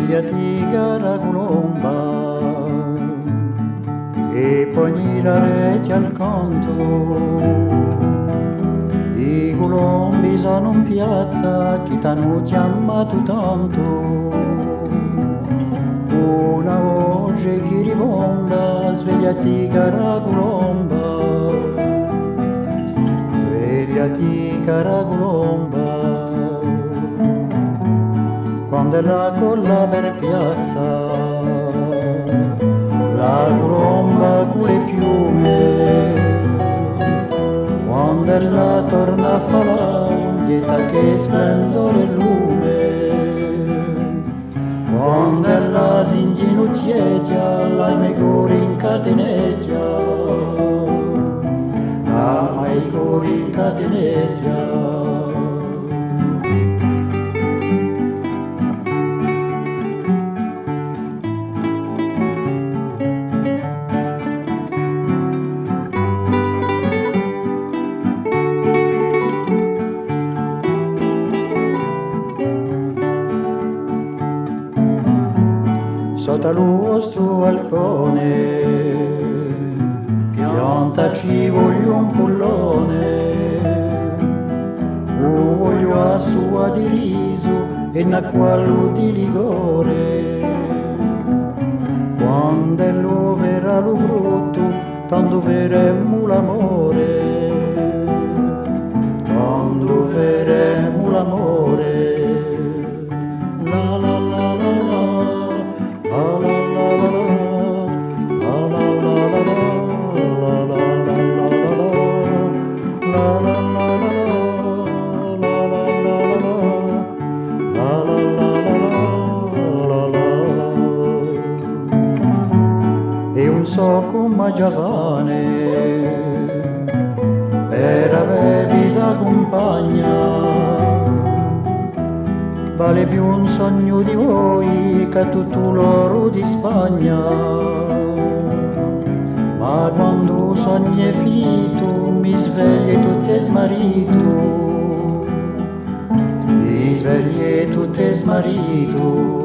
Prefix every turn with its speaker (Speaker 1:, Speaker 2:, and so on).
Speaker 1: Svegliati cara colomba e pogni la rete al canto. I colombi sono in piazza che t'hanno chiamato tanto. Una voce che ribomba, svegliati cara colomba, svegliati cara colomba. Quando la colla per piazza, la colomba con le piume, quando la torna a falanghe, che splendore e lume, quando la si inginocchieggia, la mie cori incateneggia, la mie cori incateneggia. Sotto al vostro balcone piantaci voglio un pullone, voglio a sua di riso e na quello di ligore. Quando lo verrà lo frutto, tanto verremo l'amore, tanto verremo l'amore. La la la la la. E un so come giovane per avevi da compagna, vale più un sogno di voi che tutto l'oro di Spagna. Ma quando sogno è finito mi svegli e tutto è smarrito, mi svegli e tutto è smarrito.